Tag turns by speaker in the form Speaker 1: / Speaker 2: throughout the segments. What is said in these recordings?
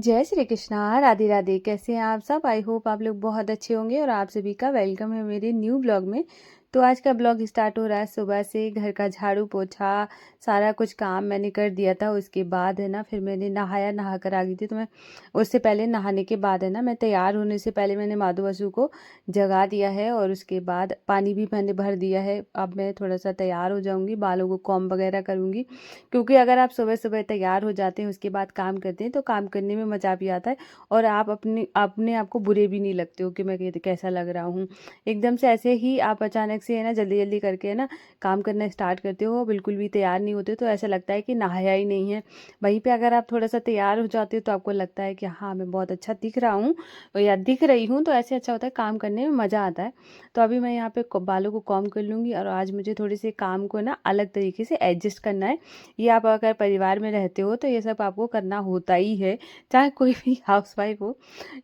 Speaker 1: जय श्री कृष्णा, राधे राधे। कैसे हैं आप सब? आई होप आप लोग बहुत अच्छे होंगे और आप सभी का वेलकम है मेरे न्यू ब्लॉग में। तो आज का ब्लॉग स्टार्ट हो रहा है सुबह से। घर का झाड़ू पोछा सारा कुछ काम मैंने कर दिया था। उसके बाद है ना फिर मैंने नहा कर आ गई थी। तो मैं उससे पहले नहाने के बाद है ना मैं तैयार होने से पहले मैंने माधु वसु को जगा दिया है और उसके बाद पानी भी मैंने भर दिया है। अब मैं थोड़ा सा तैयार हो जाऊँगी, बालों को कॉम्ब वगैरह करूँगी, क्योंकि अगर आप सुबह सुबह तैयार हो जाते हैं उसके बाद काम करते हैं तो काम करने में मज़ा भी आता है और आप अपने अपने आप को बुरे भी नहीं लगते हो कि मैं कैसा लग रहा हूँ। एकदम से ऐसे ही आप अचानक से है ना जल्दी जल्दी करके है ना काम करना स्टार्ट करते हो, बिल्कुल भी तैयार नहीं होते तो ऐसा लगता है कि नहाया ही नहीं है। वहीं पे अगर आप थोड़ा सा तैयार हो जाते हो तो आपको लगता है कि हाँ मैं बहुत अच्छा दिख रहा हूँ या दिख रही हूँ, तो ऐसे अच्छा होता है, काम करने में मज़ा आता है। तो अभी मैं यहाँ पे बालों को कॉम्ब कर लूँगी और आज मुझे थोड़े से काम को ना अलग तरीके से एडजस्ट करना है। ये आप अगर परिवार में रहते हो तो ये सब आपको करना होता ही है, चाहे कोई भी हाउसवाइफ हो,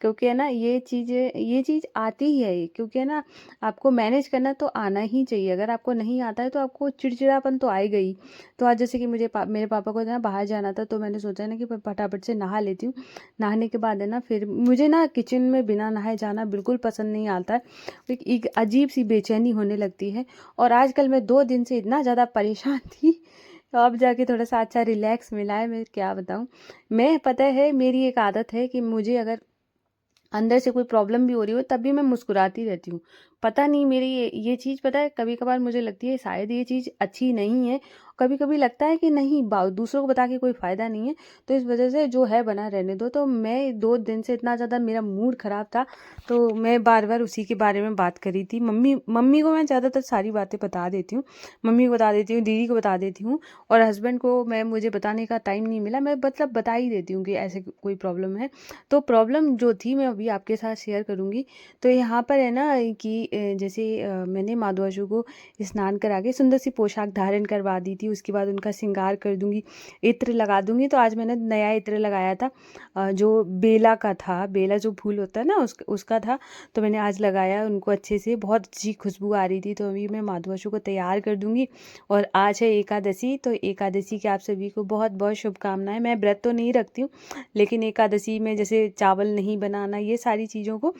Speaker 1: क्योंकि है ना ये चीज़ आती ही है। क्योंकि है ना आपको मैनेज करना तो आना ही चाहिए। अगर आपको नहीं आता है तो आपको चिड़चिड़ापन तो आएगा ही। तो आज जैसे कि मेरे पापा को ना बाहर जाना था तो मैंने सोचा ना कि फटाफट से नहा लेती हूँ। नहाने के बाद है ना फिर मुझे ना किचन में बिना नहाए जाना बिल्कुल पसंद नहीं आता है। एक अजीब सी बेचैनी होने लगती है। और आजकल मैं 2 दिन से इतना ज़्यादा परेशान थी, तो अब जाके थोड़ा सा अच्छा रिलैक्स मिला है। मैं क्या बताऊँ, मैं पता है मेरी एक आदत है कि मुझे अगर अंदर से कोई प्रॉब्लम भी हो रही हो तब भी मैं मुस्कुराती रहती हूँ। पता नहीं मेरी ये चीज़ पता है, कभी कभार मुझे लगती है शायद ये चीज़ अच्छी नहीं है। कभी कभी लगता है कि नहीं दूसरों को बता के कोई फ़ायदा नहीं है, तो इस वजह से जो है बना रहने दो। तो मैं 2 दिन से इतना ज़्यादा मेरा मूड ख़राब था, तो मैं बार बार उसी के बारे में बात करी थी। मम्मी मम्मी को मैं ज़्यादातर सारी बातें बता देती हूँ। मम्मी को बता देती हूँ, दीदी को बता देती हूँ, और हस्बैंड को मुझे बताने का टाइम नहीं मिला, मैं मतलब बता ही देती हूँ कि ऐसे कोई प्रॉब्लम है। तो प्रॉब्लम जो थी मैं अभी आपके साथ शेयर करूँगी। तो यहाँ पर है ना कि जैसे मैंने माधवाशु को स्नान करा के सुंदर सी पोशाक धारण करवा दी थी। उसके बाद उनका श्रृंगार कर दूँगी, इत्र लगा दूँगी। तो आज मैंने नया इत्र लगाया था, जो बेला का था, बेला जो फूल होता है ना उसका था। तो मैंने आज लगाया उनको अच्छे से, बहुत अच्छी खुशबू आ रही थी। तो अभी मैं माधवाशु को तैयार कर दूँगी। और आज है एकादशी, तो एकादशी की आप सभी को बहुत बहुत शुभकामनाएं। मैं व्रत तो नहीं रखती हूँ, लेकिन एकादशी में जैसे चावल नहीं बनाना, ये सारी चीज़ों को,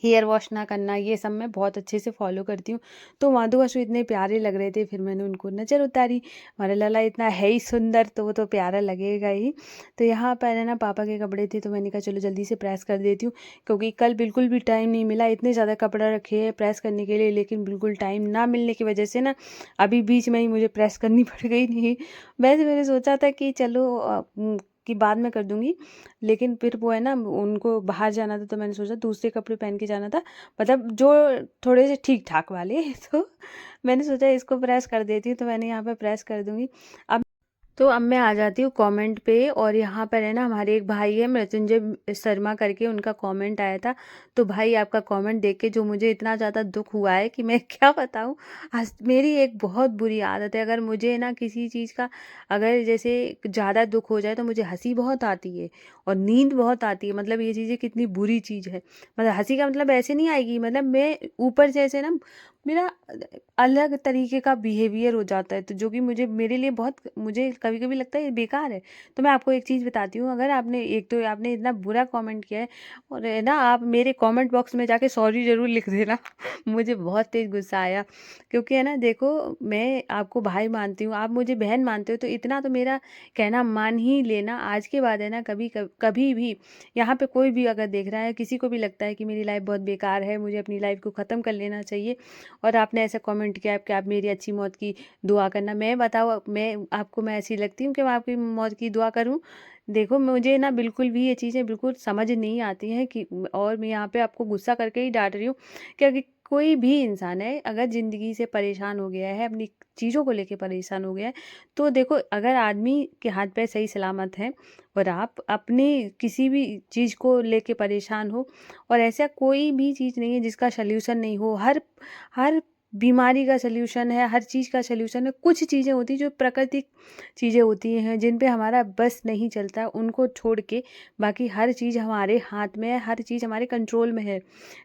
Speaker 1: हेयर वॉश ना करना, ये सब मैं बहुत अच्छे से फॉलो करती हूँ। तो माधु अशु इतने प्यारे लग रहे थे, फिर मैंने उनको नज़र उतारी। हमारा लला इतना है ही सुंदर, तो वो तो प्यारा लगेगा ही। तो यहाँ पर है ना पापा के कपड़े थे, तो मैंने कहा चलो जल्दी से प्रेस कर देती हूँ, क्योंकि कल बिल्कुल भी टाइम नहीं मिला। इतने ज़्यादा कपड़ा रखे हैं प्रेस करने के लिए, लेकिन बिल्कुल टाइम ना मिलने की वजह से ना अभी बीच में ही मुझे प्रेस करनी पड़ गई। नहीं, वैसे मैंने सोचा था कि चलो कि बाद में कर दूंगी, लेकिन फिर वो है ना उनको बाहर जाना था, तो मैंने सोचा दूसरे कपड़े पहन के जाना था, मतलब जो थोड़े से ठीक ठाक वाले। तो मैंने सोचा इसको प्रेस कर देती हूँ, तो मैंने यहाँ पे प्रेस कर दूंगी। अब मैं आ जाती हूँ कमेंट पे, और यहाँ पर है ना हमारे एक भाई है मृत्युंजय शर्मा करके, उनका कमेंट आया था। तो भाई आपका कमेंट देख के जो मुझे इतना ज़्यादा दुख हुआ है कि मैं क्या बताऊँ। मेरी एक बहुत बुरी आदत है, अगर मुझे ना किसी चीज़ का अगर जैसे ज़्यादा दुख हो जाए तो मुझे हंसी बहुत आती है और नींद बहुत आती है। मतलब ये चीज़ें कितनी बुरी चीज़ है। मतलब हंसी का मतलब ऐसे नहीं आएगी, मतलब मैं ऊपर से ऐसे ना मेरा अलग तरीके का बिहेवियर हो जाता है, तो जो कि मेरे लिए बहुत, मुझे कभी कभी लगता है ये बेकार है। तो मैं आपको एक चीज़ बताती हूँ, अगर आपने एक तो आपने इतना बुरा कमेंट किया है, और है ना आप मेरे कमेंट बॉक्स में जाके सॉरी ज़रूर लिख देना। मुझे बहुत तेज़ गुस्सा आया, क्योंकि है ना देखो, मैं आपको भाई मानती हूँ, आप मुझे बहन मानते हो, तो इतना तो मेरा कहना मान ही लेना। आज के बाद है ना कभी कभी भी यहाँ पे कोई भी अगर देख रहा है, किसी को भी लगता है कि मेरी लाइफ बहुत बेकार है, मुझे अपनी लाइफ को ख़त्म कर लेना चाहिए, और आपने ऐसा कमेंट किया कि आप मेरी अच्छी मौत की दुआ करना, मैं बताओ मैं ऐसी लगती हूँ कि मैं आपकी मौत की दुआ करूँ? देखो मुझे ना बिल्कुल भी ये चीज़ें बिल्कुल समझ नहीं आती हैं कि, और मैं यहाँ पे आपको गुस्सा करके ही डांट रही हूँ, क्योंकि कोई भी इंसान है अगर ज़िंदगी से परेशान हो गया है, अपनी चीज़ों को लेके परेशान हो गया है, तो देखो अगर आदमी के हाथ पैर सही सलामत हैं और आप अपनी किसी भी चीज़ को लेके परेशान हो, और ऐसा कोई भी चीज़ नहीं है जिसका सल्यूशन नहीं हो। हर हर बीमारी का सल्यूशन है, हर चीज़ का सल्यूशन है। कुछ चीज़ें होती हैं जो प्राकृतिक चीज़ें होती हैं, जिन पे हमारा बस नहीं चलता, उनको छोड़ के बाकी हर चीज़ हमारे हाथ में है, हर चीज़ हमारे कंट्रोल में है।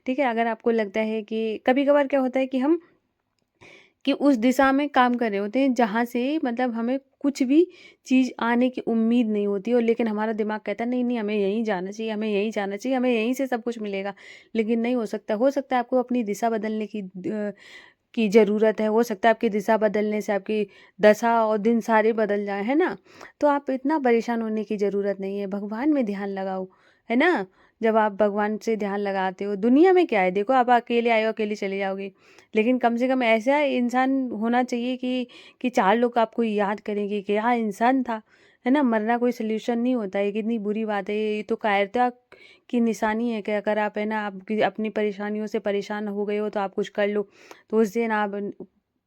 Speaker 1: ठीक है, अगर आपको लगता है कि कभी कभार क्या होता है कि हम कि उस दिशा में काम कर रहे होते हैं जहाँ से मतलब हमें कुछ भी चीज़ आने की उम्मीद नहीं होती, और लेकिन हमारा दिमाग कहता है नहीं नहीं हमें यहीं जाना चाहिए, हमें यहीं जाना चाहिए, हमें यहीं से सब कुछ मिलेगा। लेकिन नहीं हो सकता है आपको अपनी दिशा बदलने की ज़रूरत है, हो सकता है आपकी दिशा बदलने से आपकी दशा और दिन सारे बदल जाएँ, है ना? तो आप इतना परेशान होने की ज़रूरत नहीं है, भगवान में ध्यान लगाओ, है ना? जब आप भगवान से ध्यान लगाते हो, दुनिया में क्या है, देखो आप अकेले आए हो, अकेले चले जाओगे। लेकिन कम से कम ऐसा इंसान होना चाहिए कि 4 लोग आपको याद करेंगे कि हाँ, इंसान था, है ना? मरना कोई सॉल्यूशन नहीं होता है, ये कितनी बुरी बात है, ये तो कायरता की निशानी है कि अगर आप है ना, आपकी अपनी परेशानियों से परेशान हो गए हो, तो आप कुछ कर लो, तो उस दिन आप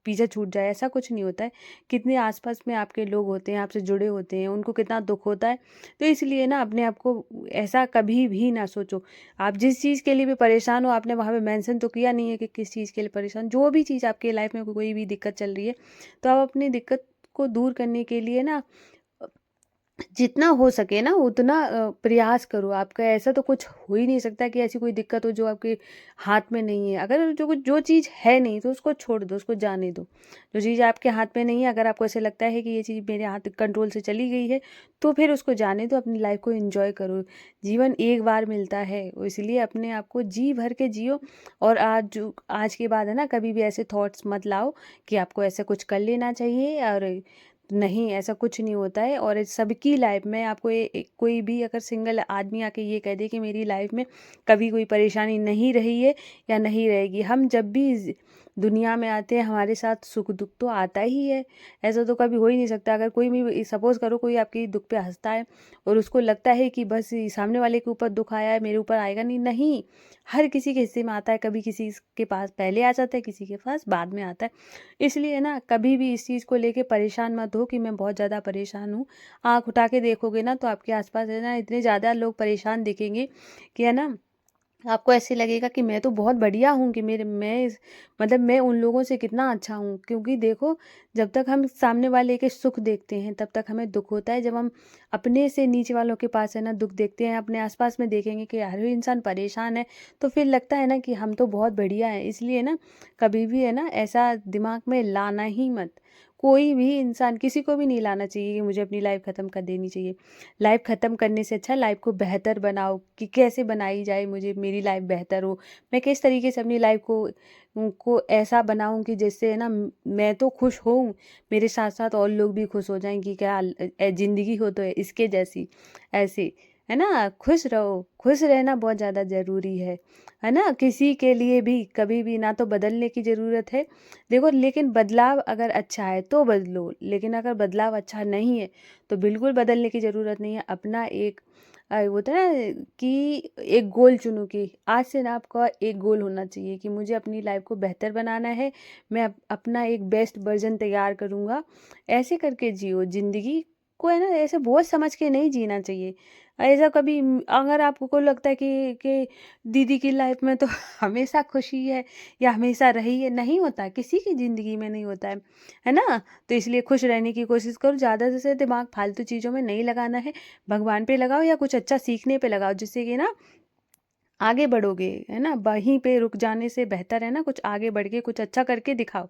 Speaker 1: पीछे छूट जाए, ऐसा कुछ नहीं होता है। कितने आसपास में आपके लोग होते हैं, आपसे जुड़े होते हैं, उनको कितना दुख होता है। तो इसलिए ना अपने आप को ऐसा कभी भी ना सोचो। आप जिस चीज़ के लिए भी परेशान हो, आपने वहाँ पे मेंशन तो किया नहीं है कि किस चीज़ के लिए परेशान, जो भी चीज़ आपकी लाइफ में कोई भी दिक्कत चल रही है, तो आप अपनी दिक्कत को दूर करने के लिए ना जितना हो सके ना उतना प्रयास करो। आपका ऐसा तो कुछ हो ही नहीं सकता कि ऐसी कोई दिक्कत हो जो आपके हाथ में नहीं है। अगर जो चीज़ है नहीं तो उसको छोड़ दो, उसको जाने दो। जो चीज़ आपके हाथ में नहीं है, अगर आपको ऐसे लगता है कि ये चीज़ मेरे हाथ कंट्रोल से चली गई है, तो फिर उसको जाने दो, अपनी लाइफ को एंजॉय करो। जीवन एक बार मिलता है, इसलिए अपने आप को जी भर के जियो। और आज के बाद है ना, कभी भी ऐसे थॉट्स मत लाओ कि आपको ऐसा कुछ कर लेना चाहिए, और नहीं, ऐसा कुछ नहीं होता है। और सबकी लाइफ में आपको कोई भी अगर सिंगल आदमी आके ये कह दे कि मेरी लाइफ में कभी कोई परेशानी नहीं रही है या नहीं रहेगी, हम जब भी दुनिया में आते हैं हमारे साथ सुख दुख तो आता ही है। ऐसा तो कभी हो ही नहीं सकता। अगर कोई भी सपोज करो कोई आपकी दुख पे हंसता है और उसको लगता है कि बस सामने वाले के ऊपर दुख आया है, मेरे ऊपर आएगा नहीं, नहीं, हर किसी के हिस्से में आता है। कभी किसी के पास पहले आ जाता है, किसी के पास बाद में आता है। इसलिए ना कभी भी इस चीज़ को लेके परेशान मत हो कि मैं बहुत ज़्यादा परेशान हूँ। आँख उठा के देखोगे ना तो आपके आसपास है ना इतने ज़्यादा लोग परेशान दिखेंगे कि है ना, आपको ऐसे लगेगा कि मैं तो बहुत बढ़िया हूँ, कि मतलब मैं उन लोगों से कितना अच्छा हूँ। क्योंकि देखो, जब तक हम सामने वाले के सुख देखते हैं तब तक हमें दुख होता है। जब हम अपने से नीचे वालों के पास है ना दुख देखते हैं, अपने आसपास में देखेंगे कि यार ये इंसान परेशान है, तो फिर लगता है ना कि हम तो बहुत बढ़िया हैं। इसलिए ना कभी भी है ना ऐसा दिमाग में लाना ही मत। कोई भी इंसान किसी को भी नहीं लाना चाहिए कि मुझे अपनी लाइफ ख़त्म कर देनी चाहिए। लाइफ ख़त्म करने से अच्छा लाइफ को बेहतर बनाओ, कि कैसे बनाई जाए, मुझे मेरी लाइफ बेहतर हो, मैं किस तरीके से अपनी लाइफ को ऐसा बनाऊं कि जिससे है ना मैं तो खुश होऊं, मेरे साथ साथ और लोग भी खुश हो जाएं कि क्या ज़िंदगी हो तो इसके जैसी, ऐसे, है ना। खुश रहो, खुश रहना बहुत ज़्यादा ज़रूरी है ना। किसी के लिए भी कभी भी ना तो बदलने की ज़रूरत है, देखो, लेकिन बदलाव अगर अच्छा है तो बदलो, लेकिन अगर बदलाव अच्छा नहीं है तो बिल्कुल बदलने की ज़रूरत नहीं है। अपना एक होता है ना कि एक गोल चुनो, कि आज से ना आपका एक गोल होना चाहिए कि मुझे अपनी लाइफ को बेहतर बनाना है, मैं अपना एक बेस्ट वर्जन तैयार करूँगा। ऐसे करके जियो ज़िंदगी को, है ना, ऐसे बोझ समझ के नहीं जीना चाहिए। ऐसा कभी अगर आपको को लगता है कि दीदी की लाइफ में तो हमेशा खुशी है या हमेशा रही है, नहीं होता, किसी की ज़िंदगी में नहीं होता है ना। तो इसलिए खुश रहने की कोशिश करो, ज़्यादा से दिमाग फालतू चीज़ों में नहीं लगाना है। भगवान पे लगाओ या कुछ अच्छा सीखने पे लगाओ, जिससे कि ना आगे बढ़ोगे, है ना। वहीं पे रुक जाने से बेहतर है ना कुछ आगे बढ़ के कुछ अच्छा करके दिखाओ।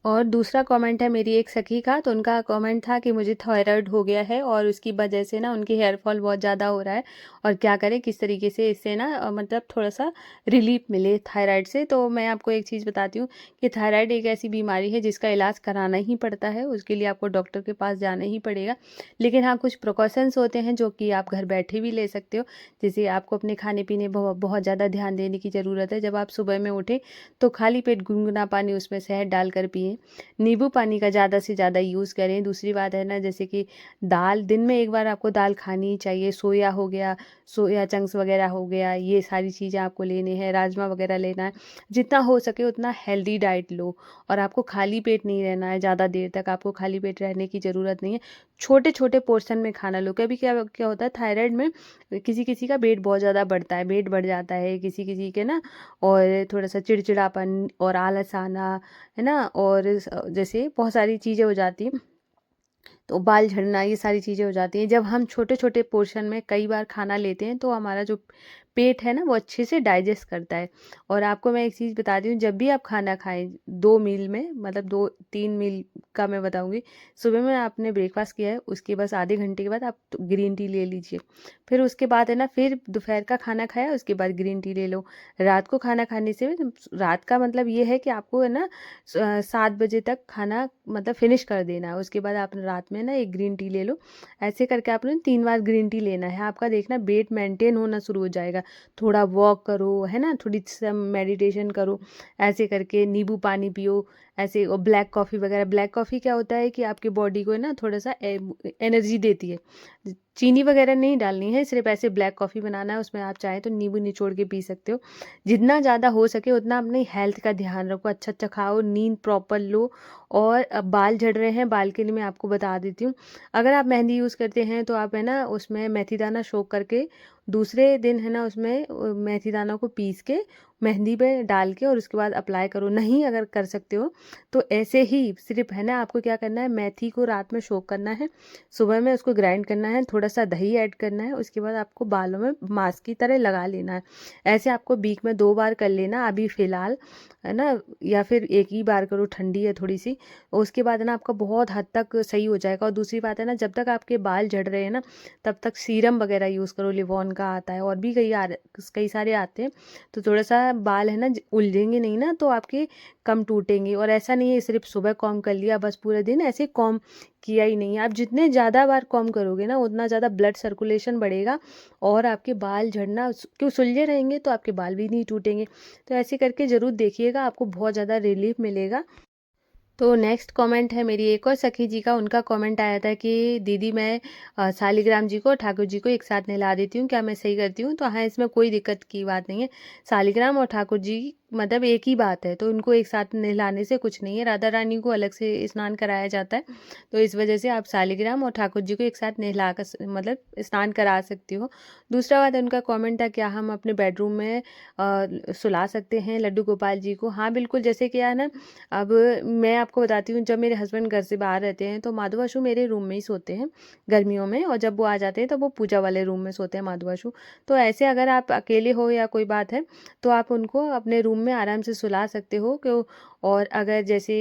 Speaker 1: और दूसरा कमेंट है मेरी एक सखी का, तो उनका कमेंट था कि मुझे थायराइड हो गया है और उसकी वजह से ना उनकी हेयर फॉल बहुत ज़्यादा हो रहा है, और क्या करें, किस तरीके से इससे ना मतलब थोड़ा सा रिलीफ मिले थायराइड से। तो मैं आपको एक चीज़ बताती हूँ कि थायराइड एक ऐसी बीमारी है जिसका इलाज कराना ही पड़ता है, उसके लिए आपको डॉक्टर के पास जाना ही पड़ेगा। लेकिन हाँ, कुछ प्रिकॉशंस होते हैं जो कि आप घर बैठे भी ले सकते हो। जैसे आपको अपने खाने पीने बहुत ज़्यादा ध्यान देने की ज़रूरत है। जब आप सुबह में उठें तो खाली पेट गुनगुना पानी उसमें शहद डालकर पिएं। नींबू पानी का ज़्यादा से ज़्यादा यूज़ करें। दूसरी बात है ना, जैसे कि दाल, दिन में एक बार आपको दाल खानी ही चाहिए। सोया हो गया, सोया चंक्स वगैरह हो गया, ये सारी चीज़ें आपको लेने हैं। राजमा वगैरह लेना है। जितना हो सके उतना हेल्दी डाइट लो, और आपको खाली पेट नहीं रहना है ज़्यादा देर तक, आपको खाली पेट रहने की ज़रूरत नहीं है। छोटे छोटे पोर्शन में खाना लो। कभी क्या क्या होता है थायराइड में, किसी किसी का वेट बहुत ज़्यादा बढ़ता है, वेट बढ़ जाता है किसी किसी के ना, और थोड़ा सा चिड़चिड़ापन और आलस आना, है ना, और जैसे बहुत सारी चीज़ें हो जाती हैं, तो बाल झड़ना, ये सारी चीज़ें हो जाती हैं। जब हम छोटे छोटे पोर्शन में कई बार खाना लेते हैं तो हमारा जो पेट है ना वो अच्छे से डाइजेस्ट करता है। और आपको मैं एक चीज़ बताती हूँ, जब भी आप खाना खाएं 2 मील में, मतलब 2-3 मील का मैं बताऊँगी। सुबह में आपने ब्रेकफास्ट किया है, उसके बस आधे घंटे के बाद आप ग्रीन टी ले लीजिए। फिर उसके बाद है ना, फिर दोपहर का खाना खाया उसके बाद ग्रीन टी ले लो। रात को खाना खाने से, रात का मतलब ये है कि आपको है ना 7 बजे तक खाना मतलब फिनिश कर देना है। उसके बाद आप रात में ना एक ग्रीन टी ले लो। ऐसे करके आपने 3 बार ग्रीन टी लेना है। आपका देखना वेट मेंटेन होना शुरू हो जाएगा। थोड़ा वॉक करो, है ना, थोड़ी सा मेडिटेशन करो, ऐसे करके नींबू पानी पियो ऐसे। और ब्लैक कॉफ़ी वगैरह, ब्लैक कॉफ़ी क्या होता है कि आपके बॉडी को है ना थोड़ा सा एनर्जी देती है। चीनी वगैरह नहीं डालनी है, सिर्फ ऐसे ब्लैक कॉफ़ी बनाना है। उसमें आप चाहें तो नींबू निचोड़ के पी सकते हो। जितना ज़्यादा हो सके उतना अपनी हेल्थ का ध्यान रखो, अच्छा अच्छा खाओ, नींद प्रॉपर लो। और अब बाल झड़ रहे हैं, बाल के लिए मैं आपको बता देती हूँ। अगर आप मेहंदी यूज़ करते हैं तो आप है ना उसमें मेथी दाना सोख करके दूसरे दिन है ना उसमें मेथी दाना को पीस के मेहंदी पे डाल के और उसके बाद अप्लाई करो। नहीं अगर कर सकते हो तो ऐसे ही सिर्फ है ना, आपको क्या करना है, मेथी को रात में सोख करना है, सुबह में उसको ग्राइंड करना है, थोड़ा सा दही ऐड करना है, उसके बाद आपको बालों में मास्क की तरह लगा लेना है। ऐसे आपको वीक में 2 बार कर लेना अभी फ़िलहाल, है ना, या फिर एक ही बार करो, ठंडी है थोड़ी सी। और उसके बाद है ना आपका बहुत हद तक सही हो जाएगा। और दूसरी बात है ना, जब तक आपके बाल झड़ रहे हैं ना तब तक सीरम वगैरह यूज़ करो, लिवॉन का आता है और भी कई सारे आते हैं। तो थोड़ा सा बाल है ना उलझेंगे नहीं ना, तो आपके कम टूटेंगे। और ऐसा नहीं है सिर्फ सुबह कॉम कर लिया बस पूरे दिन, ऐसे कॉम किया ही नहीं। आप जितने ज़्यादा बार कॉम करोगे ना उतना ज़्यादा ब्लड सर्कुलेशन बढ़ेगा और आपके बाल झड़ना क्यों सुलझे रहेंगे तो आपके बाल भी नहीं टूटेंगे। तो ऐसे करके ज़रूर देखिएगा, आपको बहुत ज़्यादा रिलीफ मिलेगा। तो नेक्स्ट कमेंट है मेरी एक और सखी जी का। उनका कमेंट आया था कि दीदी मैं शालिग्राम जी को और ठाकुर जी को एक साथ नहला देती हूँ, क्या मैं सही करती हूँ? तो हाँ, इसमें कोई दिक्कत की बात नहीं है। शालिग्राम और ठाकुर जी मतलब एक ही बात है, तो उनको एक साथ नहलाने से कुछ नहीं है। राधा रानी को अलग से स्नान कराया जाता है, तो इस वजह से आप शालिग्राम और ठाकुर जी को एक साथ नहला कर मतलब स्नान करा सकती हो। दूसरा बात उनका कमेंट था, क्या हम अपने बेडरूम में सुला सकते हैं लड्डू गोपाल जी को? हाँ बिल्कुल, जैसे क्या है ना, अब मैं आपको बताती हूँ, जब मेरे हस्बैंड घर से बाहर रहते हैं तो माधवाशु मेरे रूम में ही सोते हैं गर्मियों में, और जब वो आ जाते हैं तो वो पूजा वाले रूम में सोते हैं माधवाशु। तो ऐसे अगर आप अकेले हो या कोई बात है तो आप उनको अपने रूम में आराम से सुला सकते हो क्यों। और अगर जैसे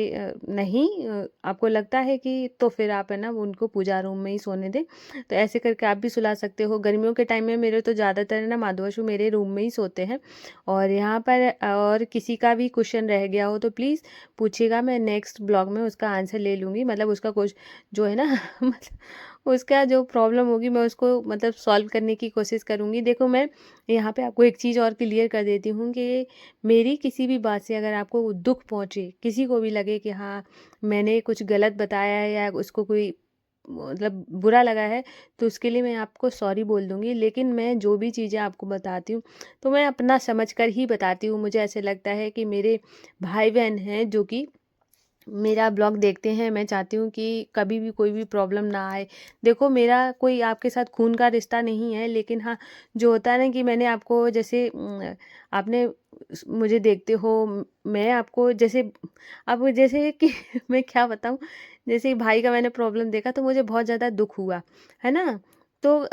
Speaker 1: नहीं आपको लगता है कि, तो फिर आप है ना उनको पूजा रूम में ही सोने दें। तो ऐसे करके आप भी सुला सकते हो। गर्मियों के टाइम में मेरे तो ज़्यादातर है ना माधवाशु मेरे रूम में ही सोते हैं। और यहाँ पर और किसी का भी क्वेश्चन रह गया हो तो प्लीज़ पूछिएगा, मैं नेक्स्ट ब्लॉग में उसका आंसर ले लूँगी। मतलब उसका कुछ जो है ना मतलब उसका जो प्रॉब्लम होगी मैं उसको मतलब सॉल्व करने की कोशिश करूँगी। देखो मैं यहाँ पे आपको एक चीज़ और क्लियर कर देती हूँ कि मेरी किसी भी बात से अगर आपको दुःख पहुँचे, किसी को भी लगे कि हाँ मैंने कुछ गलत बताया है या उसको कोई मतलब बुरा लगा है, तो उसके लिए मैं आपको सॉरी बोल दूँगी। लेकिन मैं जो भी चीज़ें आपको बताती हूँ तो मैं अपना समझ कर ही बताती हूँ। मुझे ऐसे लगता है कि मेरे भाई-बहन हैं जो कि मेरा ब्लॉग देखते हैं, मैं चाहती हूँ कि कभी भी कोई भी प्रॉब्लम ना आए। देखो मेरा कोई आपके साथ खून का रिश्ता नहीं है, लेकिन हाँ, जो होता है ना कि मैंने आपको जैसे आपने मुझे देखते हो, मैं आपको जैसे अब जैसे कि मैं क्या बताऊँ, जैसे भाई का मैंने प्रॉब्लम देखा तो मुझे बहुत ज़्यादा दुःख हुआ, है ना? तो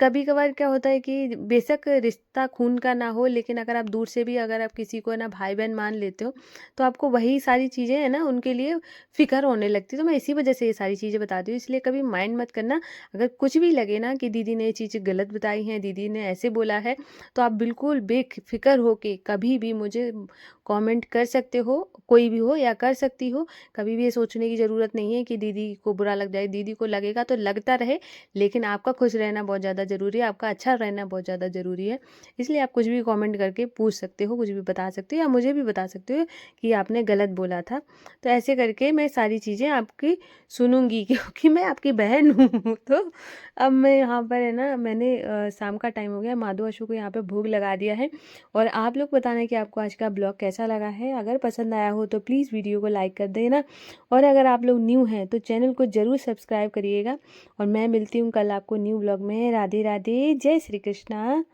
Speaker 1: कभी-कभार क्या होता है कि बेशक रिश्ता खून का ना हो, लेकिन अगर आप दूर से भी अगर आप किसी को ना भाई-बहन मान लेते हो, तो आपको वही सारी चीज़ें है ना उनके लिए फ़िक्र होने लगती है। तो मैं इसी वजह से ये सारी चीज़ें बताती हूँ, इसलिए कभी माइंड मत करना। अगर कुछ भी लगे ना कि दीदी ने ये चीज़ें गलत बताई हैं, दीदी ने ऐसे बोला है, तो आप बिल्कुल बेफ़िक्र होके कभी भी मुझे कमेंट कर सकते हो, कोई भी हो या कर सकती हो। कभी भी ये सोचने की ज़रूरत नहीं है कि दीदी को बुरा लग जाए। दीदी को लगेगा तो लगता रहे, लेकिन आपका खुश रहना बहुत ज़्यादा ज़रूरी है, आपका अच्छा रहना बहुत ज़्यादा ज़रूरी है। इसलिए आप कुछ भी कमेंट करके पूछ सकते हो, कुछ भी बता सकते हो या मुझे भी बता सकते हो कि आपने गलत बोला था। तो ऐसे करके मैं सारी चीज़ें आपकी सुनूँगी क्योंकि मैं आपकी बहन हूँ। तो अब मैं यहाँ पर है ना, मैंने शाम का टाइम हो गया, माधो अशु को यहाँ पे भोग लगा दिया है। और आप लोग बताना कि आपको आज का ब्लॉग कैसा लगा है। अगर पसंद आया हो तो प्लीज़ वीडियो को लाइक कर देना, और अगर आप लोग न्यू हैं तो चैनल को ज़रूर सब्सक्राइब करिएगा। और मैं मिलती हूँ कल आपको न्यू ब्लॉग में। राधे राधे, जय श्री कृष्णा।